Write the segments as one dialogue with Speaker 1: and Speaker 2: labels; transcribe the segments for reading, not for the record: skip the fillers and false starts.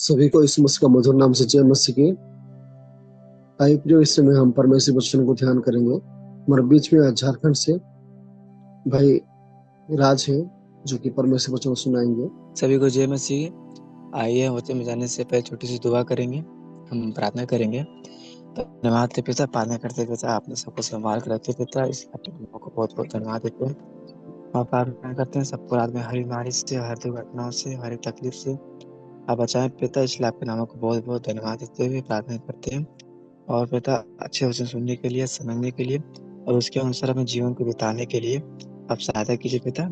Speaker 1: सभी को इस मसीह का मधुर नाम से जय मसीह की। आइए प्रियो, इस समय हम परमेश्वर वचन को ध्यान करेंगे। हमारे बीच में आज झारखंड से भाई राज है, जो कि परमेश्वर वचन सुनाएंगे।
Speaker 2: सभी को जय मसीह। आइए वचन में जाने से पहले छोटी सी दुआ करेंगे। हम प्रार्थना करेंगे। धन्यवाद पिता, प्रार्थना करते पिता, आपने सबको संभाल कर रखे पिता, इस को बहुत बहुत धन्यवाद देते हैं। और प्रार्थना करते हैं सबको रात में हर बीमारी से, हर दुर्घटनाओं से, हर एक तकलीफ से आप बचाएं पिता। इसलिए आपके नामों को बहुत बहुत धन्यवाद देते हुए प्रार्थना करते हैं। और पिता, अच्छे वचन सुनने के लिए, समझने के लिए और उसके अनुसार अपने जीवन को बिताने के लिए आप सहायता कीजिए पिता,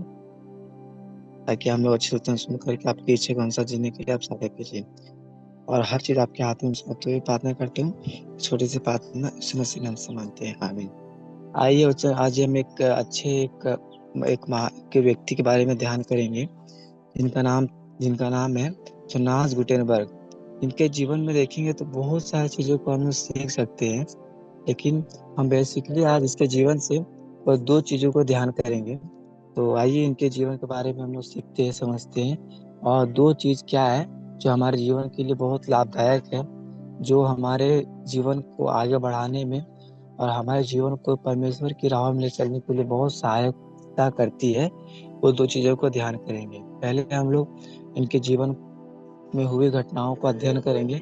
Speaker 2: ताकि हम लोग अच्छे वचन सुन करके आपकी इच्छा के अनुसार जीने के लिए आप सहायता कीजिए। और हर चीज आपके हाथ में सौंपते हुए प्रार्थना करते हूँ। छोटी सी प्रार्थना यीशु मसीह के नाम से मांगते हैं, आमीन। आइए आज हम एक व्यक्ति के बारे में ध्यान करेंगे, जिनका नाम है जोनास गुटेनबर्ग। इनके जीवन में देखेंगे तो बहुत सारी चीजों को हम लोग सीख सकते हैं, लेकिन हम बेसिकली आज इसके जीवन से बस दो चीजों को ध्यान करेंगे। तो आइए इनके जीवन के बारे में हम लोग सीखते हैं, समझते हैं। और दो चीज क्या है जो हमारे जीवन के लिए बहुत लाभदायक है, जो हमारे जीवन को आगे बढ़ाने में और हमारे जीवन को परमेश्वर की राह में ले चलने के लिए बहुत सहायता करती है। वो दो चीजों को ध्यान करेंगे। पहले हम लोग इनके जीवन में हुई घटनाओं का अध्ययन करेंगे।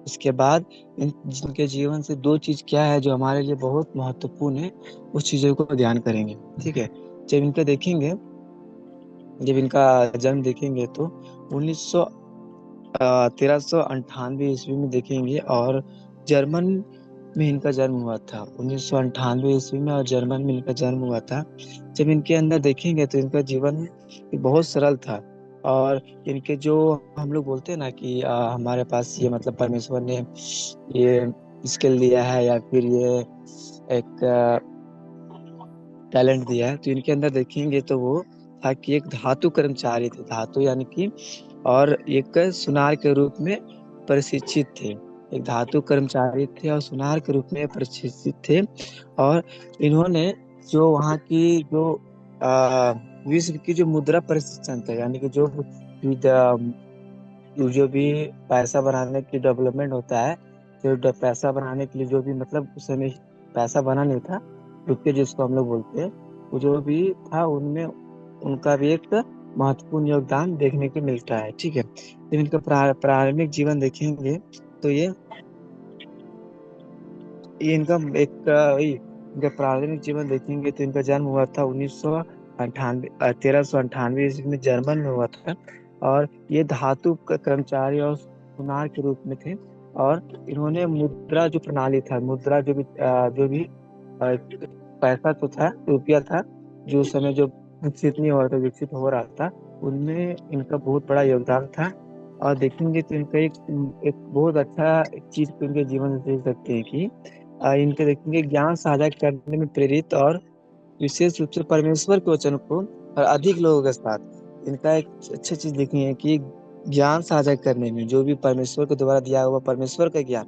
Speaker 2: इसके बाद जिनके जीवन से दो चीज क्या है जो हमारे लिए बहुत महत्वपूर्ण है, उस चीजों को ध्यान करेंगे। ठीक है। जब इनके देखेंगे जब इनका जन्म देखेंगे तो 1398 ईस्वी में देखेंगे, और जर्मन में इनका जन्म हुआ था। 1998 ईस्वी में और जर्मन में इनका जन्म हुआ था। जब इनके अंदर देखेंगे तो इनका जीवन बहुत सरल था। और इनके जो हम लोग बोलते हैं ना कि हमारे पास ये मतलब परमेश्वर ने ये स्किल दिया है या फिर ये एक टैलेंट दिया है, तो इनके अंदर देखेंगे तो वो था कि एक धातु कर्मचारी थे। धातु यानी कि और एक सुनार के रूप में प्रशिक्षित थे। एक धातु कर्मचारी थे और सुनार के रूप में प्रशिक्षित थे। और इन्होंने जो वहाँ की जो विश्व की जो मुद्रा प्रशिक्षण थे, यानी कि जो भी पैसा बनाने की डेवलपमेंट होता है, जो पैसा बनाने के लिए जो भी मतलब उस समय पैसा बना नहीं था, रुपये जिसको हम लोग बोलते हैं, वो जो भी था उनमें उनका भी एक महत्वपूर्ण योगदान देखने को मिलता है। ठीक है। जब इनका प्रारंभिक जीवन देखेंगे तो ये इनका प्रारंभिक जीवन देखेंगे तो इनका जन्म हुआ था 1398 ईस्वी में जर्मन में हुआ था। और ये धातु कर्मचारी और सुनार के रूप में थे। और इन्होंने मुद्रा जो प्रणाली था, मुद्रा जो भी पैसा तो था, रुपया था, जो उस समय जो विकसित नहीं हो रहा था, विकसित हो रहा था, उनमें इनका बहुत बड़ा योगदान था। और देखेंगे तो इनका एक बहुत अच्छा चीज को इनके जीवन में देख सकते हैं कि इनके देखेंगे ज्ञान साझा करने में प्रेरित, और विशेष रूप से परमेश्वर के वचन को और अधिक लोगों के साथ इनका एक अच्छी चीज देखनी है कि ज्ञान साझा करने में, जो भी परमेश्वर के द्वारा दिया हुआ परमेश्वर का ज्ञान,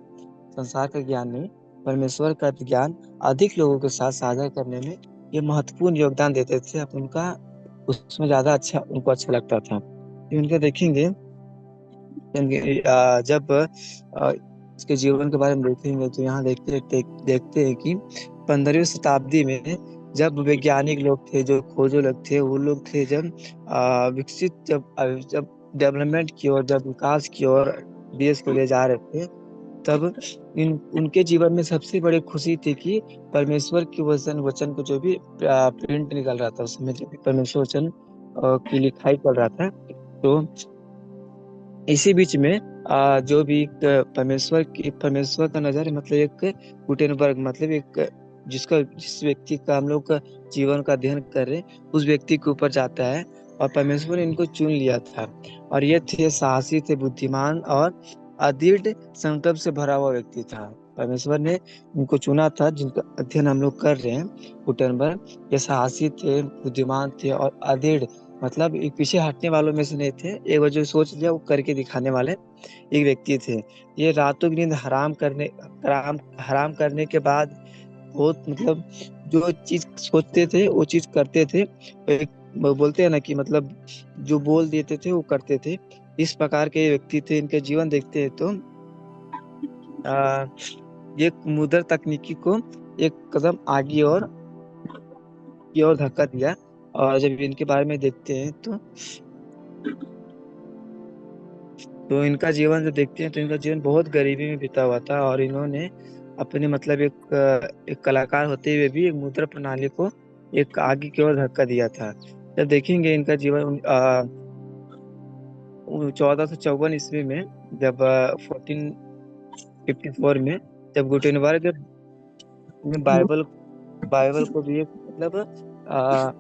Speaker 2: संसार का ज्ञान नहीं, परमेश्वर का ज्ञान अधिक लोगों के साथ साझा करने में ये महत्वपूर्ण योगदान देते थे। अब उनका उसमें ज्यादा उनको अच्छा लगता था। इनके देखेंगे जब इसके जीवन के बारे में देखेंगे तो यहाँ देखते हैं कि 15वीं शताब्दी में जब वैज्ञानिक लोग थे, जो खोजो लोग थे, वो लोग थे जब जब डेवलपमेंट की ओर, जब विकास की ओर देश को ले जा रहे थे, तब उनके जीवन में सबसे बड़ी खुशी थी कि परमेश्वर के वचन को जो भी प्रिंट निकल रहा था, उसमें जो भी परमेश्वर वचन की लिखाई चल रहा था, तो इसी बीच में जो भी परमेश्वर का नजर मतलब एक गुटेनबर्ग मतलब एक जिस व्यक्ति का हम लोग का जीवन का अध्ययन कर रहे हैं, उस व्यक्ति के ऊपर जाता है। और परमेश्वर ने इनको चुन लिया था। और ये थे साहसी, थे बुद्धिमान और अदृढ़ संकल्प से भरा हुआ व्यक्ति था। परमेश्वर ने इनको चुना था, जिनका अध्ययन हम लोग कर रहे हैं, गुटेनबर्ग। ये साहसी थे, बुद्धिमान थे और अदृढ़ मतलब एक पीछे हटने वालों में से नहीं थे। एक बार जो सोच लिया वो करके दिखाने वाले एक व्यक्ति थे। ये रातों की नींद हराम करने के बाद बहुत मतलब जो चीज सोचते थे वो चीज करते थे। एक वो बोलते हैं ना कि मतलब जो बोल देते थे वो करते थे। इस प्रकार के व्यक्ति थे। इनके जीवन देखते हैं तो आ, ये मुद्रा तकनीकी को एक कदम आगे और की ओर धक्का दिया। और जब इनके बारे में देखते हैं तो इनका जीवन जो देखते हैं तो इनका जीवन बहुत गरीबी में बीता हुआ था। और इन्होंने अपने मतलब एक कलाकार होते हुए भी एक मुद्रा प्रणाली को एक आगे की ओर धक्का दिया था। जब देखेंगे इनका जीवन 1454 ईस्वी में, जब 1454 में, जब गुटेनबर्ग ने बाइबल को भी एक मतलब आ,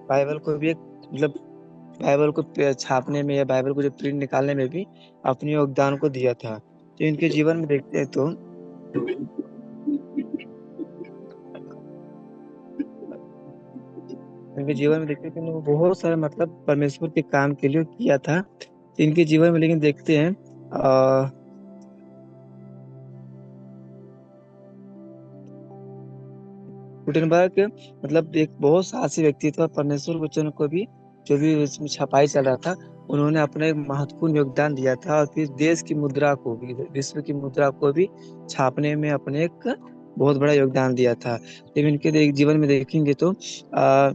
Speaker 2: बाइबल को भी एक मतलब बाइबल को छापने में या बाइबल को जो प्रिंट निकालने में भी अपने योगदान को दिया था। तो इनके जीवन में देखते हैं तो इनके जीवन में देखते हैं कि इन्होंने बहुत सारे मतलब परमेश्वर के काम के लिए किया था। तो इनके जीवन में लेकिन देखते हैं गुटेनबर्ग मतलब एक बहुत साहसी व्यक्ति था। और परमेश्वर वचन को भी जो भी इसमें छपाई चल रहा था, उन्होंने अपना एक महत्वपूर्ण योगदान दिया था। और फिर देश की मुद्रा को भी, विश्व की मुद्रा को भी छापने में अपने एक बहुत बड़ा योगदान दिया था। लेकिन इनके जीवन में देखेंगे तो आ,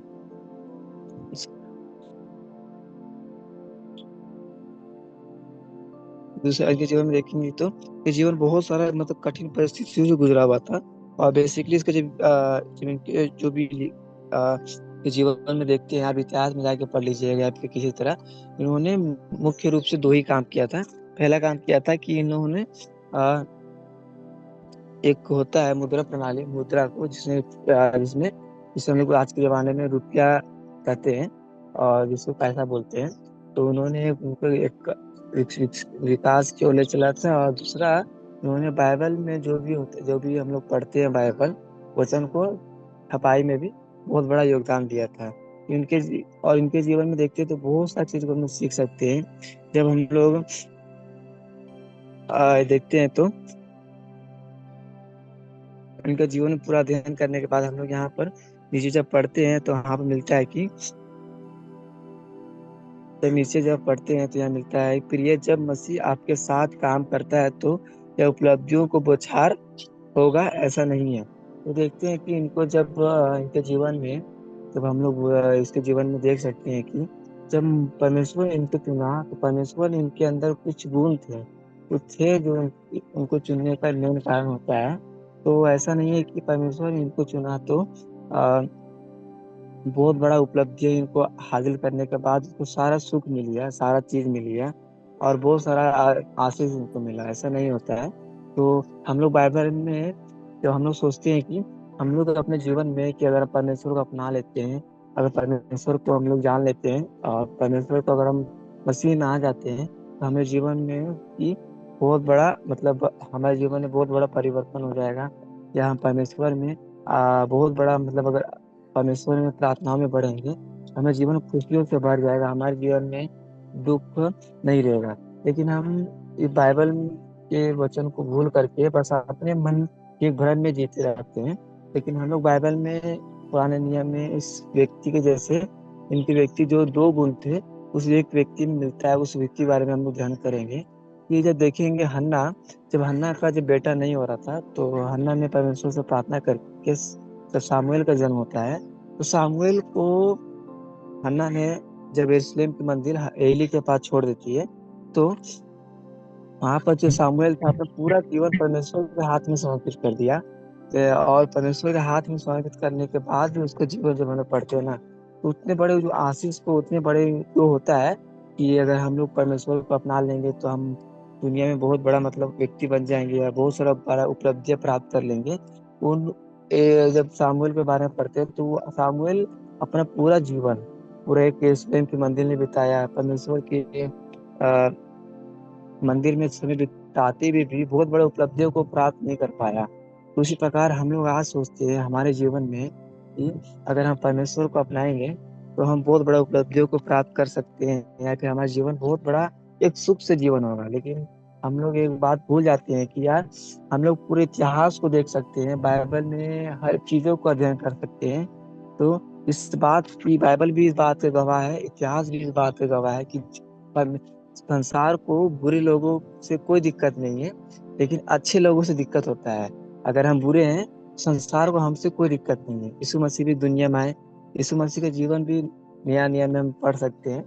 Speaker 2: दूसरे के जीवन में देखेंगे तो ये जीवन बहुत सारा मतलब कठिन परिस्थितियों से गुजरा हुआ था। और बेसिकली इसका जो भी के जीवन में देखते हैं, आप इतिहास में जाके पढ़ लीजिएगा या फिर किसी तरह, इन्होंने मुख्य रूप से दो ही काम किया था। पहला काम किया था कि इन्होंने आ, एक होता है मुद्रा प्रणाली, मुद्रा को जिसमें जिसे हम लोग आज के जमाने में रुपया कहते हैं और जिसको पैसा बोलते हैं। तो उन्होंने उनको एक विकास की ओर ले चला था। और दूसरा, उन्होंने बाइबल में जो भी हम लोग पढ़ते हैं बाइबल वचन को छपाई में भी बहुत बड़ा योगदान दिया था। इनके जीवन में देखते हैं तो बहुत सारी चीज को हम लोग सीख सकते हैं। जब हम लोग देखते हैं तो इनका जीवन पूरा अध्ययन करने के बाद हम लोग यहाँ पर नीचे जब पढ़ते हैं तो यहाँ पर मिलता है कि जब नीचे जब पढ़ते हैं तो यहाँ मिलता है, प्रिय जब मसीह आपके साथ काम करता है तो यह उपलब्धियों को बौछार होगा, ऐसा नहीं है। तो देखते हैं कि इनको जब इनके जीवन में, जब हम लोग इसके जीवन में देख सकते हैं कि जब परमेश्वर ने इनको चुना तो परमेश्वर ने इनके अंदर कुछ गुण थे, कुछ थे जो उनको चुनने का मेन कारण होता है। तो ऐसा नहीं है कि परमेश्वर ने इनको चुना तो बहुत बड़ा उपलब्धि है, इनको हासिल करने के बाद उसको सारा सुख मिल गया, सारा चीज मिल गया और बहुत सारा आशीष इनको मिला, ऐसा नहीं होता है। तो हम लोग बाइबल में जब हम लोग सोचते हैं कि हम लोग अपने जीवन में कि अगर परमेश्वर को अपना लेते हैं, अगर परमेश्वर को हम लोग जान लेते हैं और परमेश्वर को अगर हम मसीह में आ जाते हैं, तो हमें जीवन में कि बहुत बड़ा मतलब हमारे जीवन में बहुत बड़ा परिवर्तन हो जाएगा। या हम परमेश्वर में बहुत बड़ा मतलब अगर परमेश्वर में प्रार्थनाओं में बढ़ेंगे, हमें जीवन खुशियों से भर जाएगा, हमारे जीवन में दुख नहीं रहेगा। लेकिन हम इस बाइबल के वचन को भूल करके बस अपने मन के भ्रम में जीते रहते हैं। लेकिन हम लोग बाइबल में पुराने नियम में इस व्यक्ति के जैसे इनके व्यक्ति जो दो गुण थे, उस एक व्यक्ति में मिलता है, उस व्यक्ति के बारे में हम लोग ध्यान करेंगे कि जब देखेंगे हन्ना, जब हन्ना का जब बेटा नहीं हो रहा था तो हन्ना ने परमेश्वर से प्रार्थना करके जब सामुएल का जन्म होता है तो सामुएल को हन्ना ने जब यरूशलेम के मंदिर एली के पास छोड़ देती है, तो वहां पर जो सामुएल था अपना पूरा जीवन परमेश्वर के हाथ में समर्पित कर दिया। और परमेश्वर के हाथ में समर्पित करने के बाद भी उसका जीवन जब हम लोग पढ़ते हैं ना, तो उतने बड़े जो आशीष को, उतने बड़े जो होता है कि अगर हम लोग परमेश्वर को अपना लेंगे तो हम दुनिया में बहुत बड़ा मतलब व्यक्ति बन जाएंगे या बहुत सारा बड़ा उपलब्धियां प्राप्त कर लेंगे। उन जब सामुएल के बारे में पढ़ते हैं तो सामुएल अपना पूरा जीवन पूरा एक यरूशलेम के मंदिर में बिताया, परमेश्वर के मंदिर में समय बिताते हुए भी बहुत बड़े उपलब्धियों को प्राप्त नहीं कर पाया। तो उसी प्रकार हम लोग आज सोचते हैं हमारे जीवन में कि अगर हम परमेश्वर को अपनाएंगे तो हम बहुत बड़ा उपलब्धियों को प्राप्त कर सकते हैं या फिर हमारा जीवन बहुत बड़ा एक सुख से जीवन होगा। लेकिन हम लोग एक बात भूल जाते हैं कि यार हम लोग पूरे इतिहास को देख सकते हैं, बाइबल में हर चीजों को अध्ययन कर सकते हैं। तो इस बात की बाइबल भी इस बात का गवाह है, इतिहास भी इस बात का गवाह है कि संसार को बुरे लोगों से कोई दिक्कत नहीं है, लेकिन अच्छे लोगों से दिक्कत होता है। अगर हम बुरे हैं, संसार को हमसे कोई दिक्कत नहीं है। यीशु मसीह भी दुनिया में आए, यीशु मसीह का जीवन भी नया नया में हम पढ़ सकते हैं।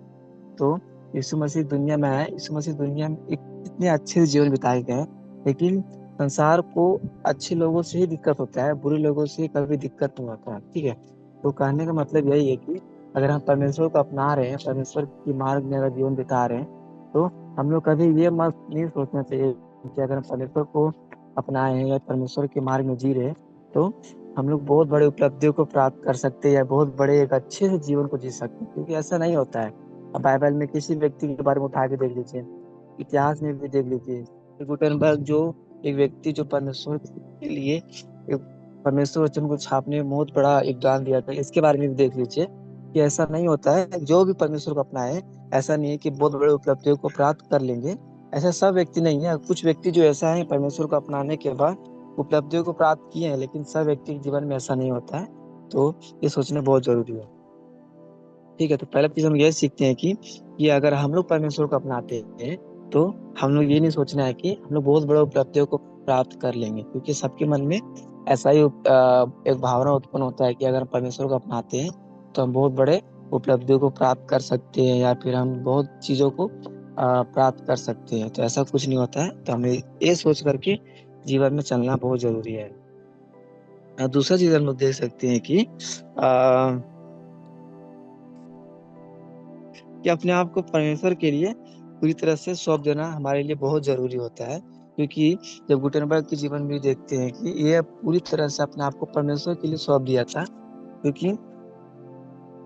Speaker 2: तो यीशु मसीह दुनिया में आए, यीशु मसीह दुनिया में एक इतने अच्छे से जीवन बिताए गए, लेकिन संसार को अच्छे लोगों से ही दिक्कत होता है, बुरे लोगों से कभी दिक्कत नहीं होता है। ठीक है। तो कहने का मतलब यही है कि अगर हम परमेश्वर को अपना रहे हैं, परमेश्वर की मार्ग में अगर जीवन बिता रहे हैं, तो हम लोग कभी ये मत नहीं सोचना चाहिए कि अगर हम परमेश्वर को अपनाए हैं या परमेश्वर के मार्ग में जी रहे हैं, तो हम लोग बहुत बड़े उपलब्धियों को प्राप्त कर सकते हैं या बहुत बड़े एक अच्छे से जीवन को जी सकते हैं, क्योंकि ऐसा नहीं होता है। अब बाइबल में किसी व्यक्ति के बारे में उठा के देख लीजिए, इतिहास में भी देख लीजिए, गुटेनबर्ग जो एक व्यक्ति जो परमेश्वर के लिए एक परमेश्वर वचन को छापने में बहुत बड़ा योगदान दिया था, इसके बारे में भी देख लीजिए कि ऐसा नहीं होता है। जो भी परमेश्वर को अपनाए, ऐसा नहीं है कि बहुत बड़े उपलब्धियों को प्राप्त कर लेंगे। ऐसा सब व्यक्ति नहीं है, कुछ व्यक्ति जो ऐसा है परमेश्वर को अपनाने के बाद उपलब्धियों को प्राप्त किए हैं, लेकिन सब व्यक्ति के जीवन में ऐसा नहीं होता है। तो ये सोचना बहुत जरूरी है। ठीक है। तो पहला चीज हम ये सीखते हैं कि अगर हम लोग परमेश्वर को अपनाते हैं, तो हम लोग ये नहीं सोचना है कि हम लोग बहुत बड़े उपलब्धियों को प्राप्त कर लेंगे, क्योंकि सबके मन में ऐसा ही एक भावना उत्पन्न होता है कि अगर हम परमेश्वर को अपनाते हैं तो हम बहुत बड़े उपलब्धियों को प्राप्त कर सकते हैं या फिर हम बहुत चीजों को प्राप्त कर सकते हैं। तो ऐसा कुछ नहीं होता है। तो हमें ये सोच करके जीवन में चलना बहुत जरूरी है। दूसरा चीज हम लोग देख सकते हैं कि अपने आप को परमेश्वर के लिए पूरी तरह से सौंप देना हमारे लिए बहुत जरूरी होता है। क्योंकि जब गुटेनबर्ग के जीवन में देखते हैं कि ये पूरी तरह से अपने आप को परमेश्वर के लिए सौंप दिया था, क्योंकि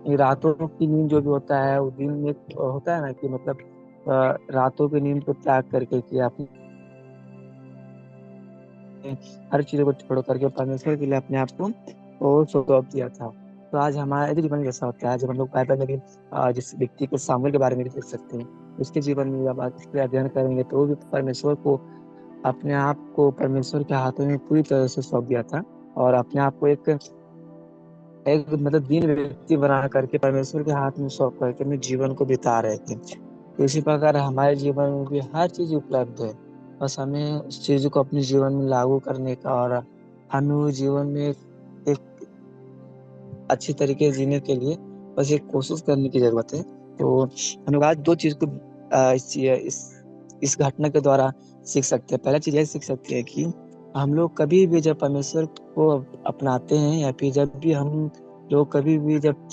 Speaker 2: ये रातों की नींद जो भी होता है वो दिन में होता है ना, कि मतलब रातों की नींद को त्याग करके कि आपने हर चीजों को छोड़ करके परमेश्वर के लिए अपने आप को वो सौंप दिया था। तो आज हमारे जीवन में ऐसा होता है। जब हम लोग बाइबल में भी जिस व्यक्ति को सामुएल के बारे में भी देख सकते हैं, उसके जीवन में जब आप इस पर अध्ययन करेंगे तो वो भी परमेश्वर को अपने आप को परमेश्वर के हाथों में पूरी तरह से सौंप दिया था, और अपने आप को एक एक मतलब दीन व्यक्ति बना करके परमेश्वर के हाथ में सौंप करके अपने जीवन को बिता रहे थे। तो इसी प्रकार हमारे जीवन में भी हर चीज उपलब्ध है, बस हमें उस चीज को अपने जीवन में लागू करने का और हमें वो जीवन में एक अच्छी तरीके से जीने के लिए बस एक कोशिश करने की जरूरत है। तो हम लोग आज दो चीज को इस घटना के द्वारा सीख सकते हैं। पहला चीज ये सीख सकते हैं कि हम लोग कभी भी जब परमेश्वर को अपनाते हैं या फिर जब भी हम लोग कभी भी जब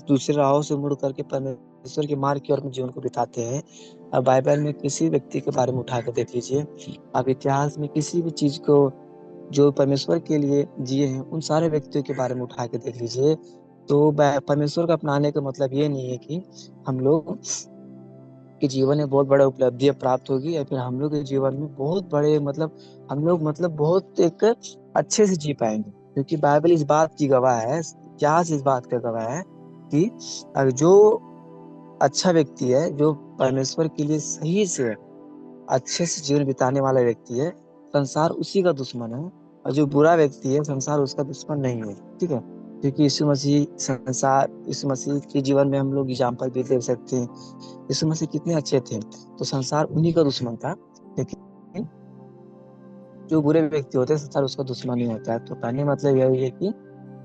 Speaker 2: दूसरे राहों से मुड़ करके परमेश्वर के मार्ग की ओर अपने जीवन को बिताते हैं। अब बाइबल में किसी व्यक्ति के बारे में उठा कर देख लीजिए, अब इतिहास में किसी भी चीज को जो परमेश्वर के लिए जिए हैं उन सारे व्यक्तियों के बारे में उठा के देख लीजिए। तो परमेश्वर को अपनाने का मतलब ये नहीं है कि हम लोग के जीवन में बहुत बड़ा उपलब्धियां प्राप्त होगी या फिर हम लोग के जीवन में बहुत बड़े मतलब हम लोग मतलब बहुत एक अच्छे से जी पाएंगे, क्योंकि बाइबल इस बात की गवाह है, इतिहास इस बात का गवाह है कि जो अच्छा व्यक्ति है, जो परमेश्वर के लिए सही से अच्छे से जीवन बिताने वाला व्यक्ति है, संसार उसी का दुश्मन है। और जो बुरा व्यक्ति है, संसार उसका दुश्मन नहीं है। ठीक है। क्योंकि यीशु मसीह के जीवन में हम लोग एग्जाम्पल भी देख सकते हैं। यीशु मसीह कितने अच्छे थे, तो संसार उन्हीं का दुश्मन था। लेकिन जो बुरे व्यक्ति होते हैं, संसार उसका दुश्मन नहीं होता है। तो कहने का मतलब यही है कि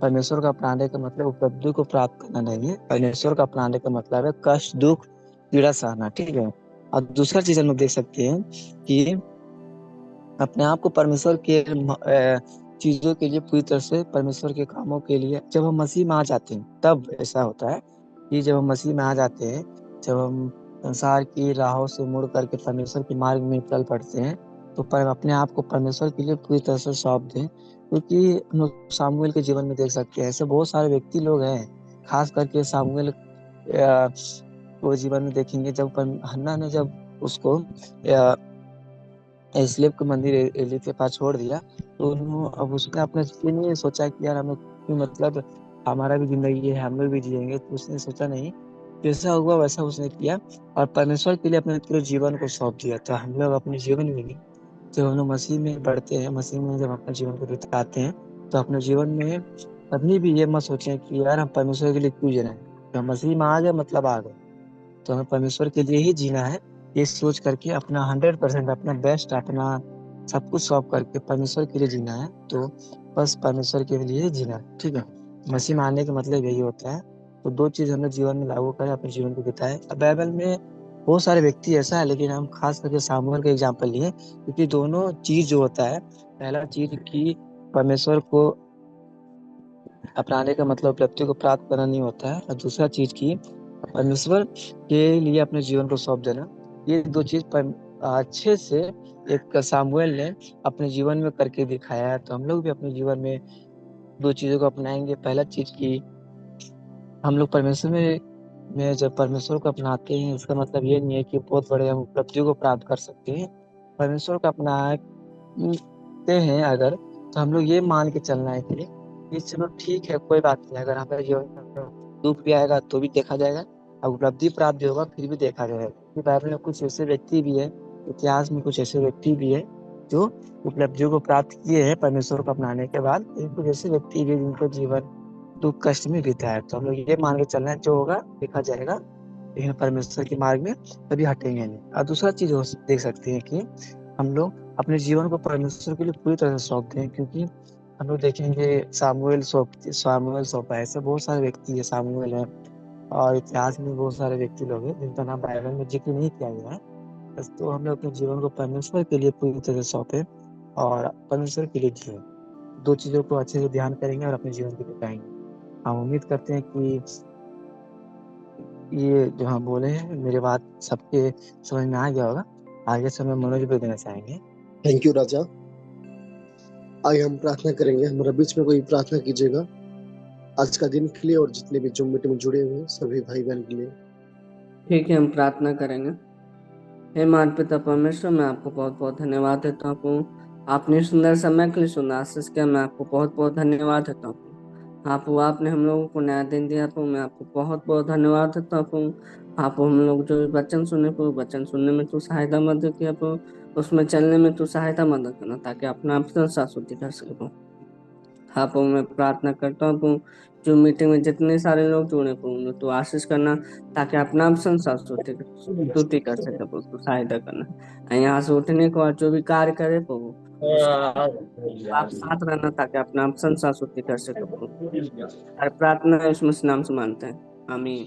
Speaker 2: परमेश्वर का अपनाने का मतलब उपलब्धि को प्राप्त करना नहीं है। परमेश्वर का अपनाने का मतलब है कष्ट, दुख, पीड़ा सहना। ठीक है। और दूसरा चीज हम लोग देख सकते हैं कि अपने आप को परमेश्वर के चीजों के लिए पूरी तरह से परमेश्वर के कामों के लिए जब हम मसीह में आ जाते हैं, तब ऐसा होता है कि जब हम मसीह में आ जाते हैं, जब हम संसार की राहों से मुड़ करके परमेश्वर के मार्ग में चल पड़ते हैं, तो अपने आप को परमेश्वर के लिए पूरी तरह से सौंप दें। क्योंकि हम लोग सामुएल के जीवन में देख सकते हैं, ऐसे बहुत सारे व्यक्ति लोग हैं, खास करके सामुएल को जीवन में देखेंगे, जब हन्ना ने जब उसको इसलिए को मंदिर एली के पास छोड़ दिया, तो उन्होंने अब उसने अपने ये नहीं सोचा कि यार हमें मतलब हमारा भी जिंदगी है, हम लोग भी जिएंगे। तो उसने सोचा नहीं, जैसा हुआ वैसा उसने किया और परमेश्वर के लिए अपने पूरे जीवन को सौंप दिया। तो हम लोग अपने जीवन में भी जब हम लोग मसीह में बढ़ते हैं, मसीह में जब अपने जीवन को बिताते हैं, तो अपने जीवन में कभी भी ये मत सोचें कि यार हम परमेश्वर के लिए क्यों जी रहे हैं। तो हम मसीह में आ गए मतलब आ गए। तो हमें परमेश्वर के लिए ही जीना है, ये सोच करके अपना 100%, अपना बेस्ट, अपना सब कुछ सौंप करके परमेश्वर के लिए जीना है। तो बस परमेश्वर के लिए ही जीना है, ठीक है। मसीह मानने का मतलब यही होता है। तो दो चीज हमें जीवन में लागू करें, अपने जीवन को बिताएं। अब बाइबल में बहुत सारे व्यक्ति ऐसा है, लेकिन हम खास करके सामुएल का एग्जाम्पल लिए, क्योंकि दोनों चीज जो होता है, पहला चीज कि परमेश्वर को अपनाने का मतलब उपलब्धि को प्राप्त करना नहीं होता है, और दूसरा चीज की परमेश्वर के लिए अपने जीवन को सौंप देना। ये दो चीज अच्छे से एक सामुएल ने अपने जीवन में करके दिखाया है। तो हम लोग भी अपने जीवन में दो चीजों को अपनाएंगे। पहला चीज की हम लोग परमेश्वर में जब परमेश्वर को अपनाते हैं, इसका मतलब ये नहीं है कि बहुत बड़े हम उपलब्धियों को प्राप्त कर सकते हैं। परमेश्वर को अपनाते हैं अगर, तो हम लोग ये मान के चलना है कि चलो ठीक है, कोई बात नहीं, अगर हमारे जीवन में दुख भी आएगा तो भी देखा जाएगा, और उपलब्धि प्राप्त भी होगा फिर भी देखा जाएगा। क्योंकि बाइबल में कुछ ऐसे व्यक्ति भी है, इतिहास में कुछ ऐसे व्यक्ति भी है जो उपलब्धियों को प्राप्त किए हैं परमेश्वर को अपनाने के बाद, लेकिन कुछ ऐसे व्यक्ति भी हैं जिनको जीवन दुख कष्ट में बीता है। तो हम लोग ये मान के चलना है, जो होगा देखा जाएगा, लेकिन परमेश्वर के मार्ग में कभी हटेंगे नहीं। और दूसरा चीज देख सकते हैं कि हम लोग अपने जीवन को परमेश्वर के लिए पूरी तरह से सौंप दें। क्योंकि हम लोग देखेंगे सामुएल सौंपा, ऐसे बहुत सारे व्यक्ति है, सामुएल है, और इतिहास में बहुत सारे व्यक्ति लोग हैं जिनका नाम बाइबल में जिक्र नहीं किया गया है। बस तो हम लोग अपने जीवन को परमेश्वर के लिए पूरी तरह से सौंपे और परमेश्वर के लिए जिए। दो चीजों को अच्छे से ध्यान करेंगे और अपने जीवन को बिताएंगे। हम उम्मीद करते हैं कि ये जो हम बोले हैं, मेरी बात सबके समझ में आ गया होगा। आगे से हम मनोज भी देना चाहेंगे।
Speaker 1: थैंक यू राजा। आइए हम प्रार्थना करेंगे। हमारे बीच में कोई प्रार्थना कीजिएगा आज का दिन के लिए, और जितने भी जूम मीटिंग में जुड़े हुए हैं सभी भाई बहन के लिए।
Speaker 3: ठीक है, हम प्रार्थना करेंगे। हे महान पिता परमेश्वर, मैं आपको बहुत बहुत धन्यवाद देता हूँ। आपने सुंदर समय के लिए सुना आशीष किया, मैं आपको बहुत बहुत धन्यवाद देता हूँ। आपने हम लोगों को नया दिन दिया, तो मैं आपको बहुत बहुत धन्यवाद देता हूँ। आप हम लोग जो भी वचन सुने को, वचन सुनने में तू सहायता मदद किया, उसमें चलने में तू सहायता मदद करना, ताकि अपना आप शाश्वती कर सको। हाँ पो मैं प्रार्थना करता हूँ जो मीटिंग में जितने सारे लोग जुड़े उन्हें तो आशीष करना, ताकि अपना आप संसार स्तुति कर सके, उसको सहायता करना। और यहाँ से उठने के बाद जो भी कार्य करे प्रभु, उसका आप साथ रहना, ताकि अपना आप संसार स्तुति कर सके प्रभु। हर प्रार्थना उसमें नाम से मानते हैं, आमीन।